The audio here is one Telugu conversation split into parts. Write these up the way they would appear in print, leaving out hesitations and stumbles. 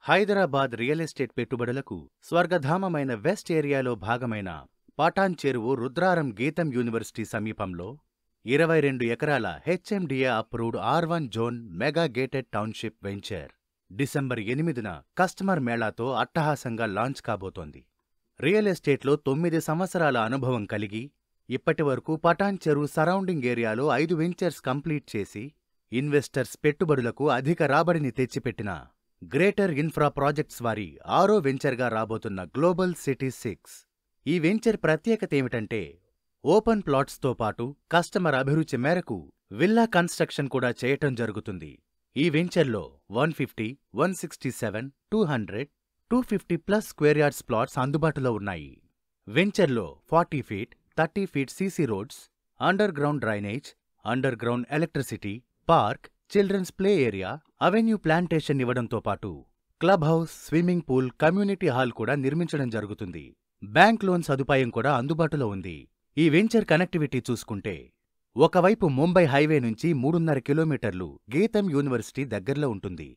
హైదరాబాద్ రియల్ ఎస్టేట్ పెట్టుబడులకు స్వర్గధామమైన వెస్ట్ ఏరియాలో భాగమైన పటాన్ చెరువు రుద్రారం గీతం యూనివర్సిటీ సమీపంలో 22 ఎకరాల HMDA approved R1 zone mega gated township venture December 8న కస్టమర్ మేళాతో అట్టహాసంగా లాంచ్ కాబోతోంది. రియల్ ఎస్టేట్లో 9 సంవత్సరాల అనుభవం కలిగి ఇప్పటివరకు పటాన్ చెరువు సరౌండింగ్ ఏరియాలో 5 వెంచర్స్ కంప్లీట్ చేసి ఇన్వెస్టర్స్ పెట్టుబడులకు అధిక రాబడిని తెచ్చిపెట్టిన గ్రేటర్ ఇన్ఫ్రా ప్రాజెక్ట్స్ వారి 6వ వెంచర్గా రాబోతున్న గ్లోబల్ సిటీ 6. ఈ వెంచర్ ప్రత్యేకతేమిటంటే ఓపెన్ ప్లాట్స్తో పాటు కస్టమర్ అభిరుచి మేరకు విల్లా కన్స్ట్రక్షన్ కూడా చేయటం జరుగుతుంది. ఈ వెంచర్లో 150, 167, 200, 250+ స్క్వేర్ యార్డ్స్ ప్లాట్స్ అందుబాటులో ఉన్నాయి. వెంచర్లో 40 feet, 30 feet CC roads, underground drainage, underground electricity, park, children's play area, avenue plantation ఇవ్వడంతో పాటు club house, swimming pool, community hall కూడా నిర్మించడం జరుగుతుంది. బ్యాంక్ లోన్ సదుపాయం కూడా అందుబాటులో ఉంది. ఈ వెంచర్ కనెక్టివిటీ చూసుకుంటే ఒకవైపు ముంబై హైవే నుంచి 3.5 కిలోమీటర్లు గీతం యూనివర్సిటీ దగ్గరలో ఉంటుంది.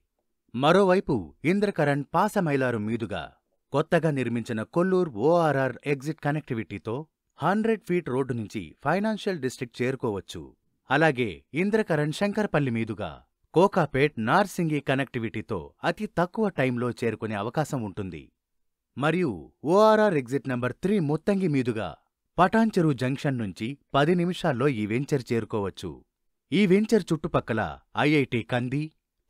మరోవైపు ఇంద్రకరణ్ పాసమైలారు మీదుగా కొత్తగా నిర్మించిన కొల్లూర్ ఓఆర్ఆర్ ఎగ్జిట్ కనెక్టివిటీతో 100 ఫీట్ రోడ్డు నుంచి ఫైనాన్షియల్ డిస్ట్రిక్ట్ చేరుకోవచ్చు. అలాగే ఇంద్రకరణ్ శంకరపల్లి మీదుగా కోకాపేట్ నార్సింగి కనెక్టివిటీతో అతి తక్కువ టైంలో చేరుకునే అవకాశం ఉంటుంది. మరియు ఓఆర్ఆర్ ఎగ్జిట్ నంబర్ 3 ముత్తంగి మీదుగా పటాన్ చెరువు జంక్షన్ నుంచి 10 నిమిషాల్లో ఈ వెంచర్ చేరుకోవచ్చు. ఈ వెంచర్ చుట్టుపక్కల IIT Kandi,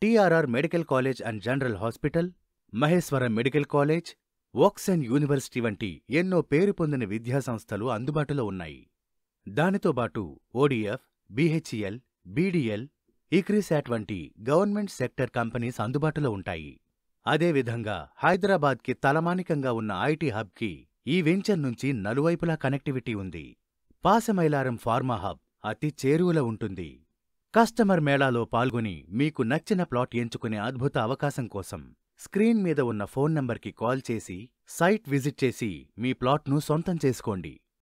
TRR medical college and general hospital, Maheshwaram medical college, Woxsen university వంటి ఎన్నో పేరు పొందిన విద్యాసంస్థలు అందుబాటులో ఉన్నాయి. దానితోబాటు ఓడిఎఫ్, బిహెచ్ఈఎల్, బీడీఎల్, ఇక్రిసాట్ వంటి గవర్నమెంట్ సెక్టర్ కంపెనీస్ అందుబాటులో ఉంటాయి. అదేవిధంగా హైదరాబాద్కి తలమానికంగా ఉన్న ఐటీ హబ్కి ఈ వెంచర్ నుంచి నలువైపులా కనెక్టివిటీ ఉంది. పాసమైలారం ఫార్మా హబ్ అతి చేరువలో ఉంటుంది. కస్టమర్ మేళాలో పాల్గొని మీకు నచ్చిన ప్లాట్ ఎంచుకునే అద్భుత అవకాశం కోసం స్క్రీన్ మీద ఉన్న ఫోన్ నంబర్కి కాల్ చేసి సైట్ విజిట్ చేసి మీ ప్లాట్ను సొంతం చేసుకోండి.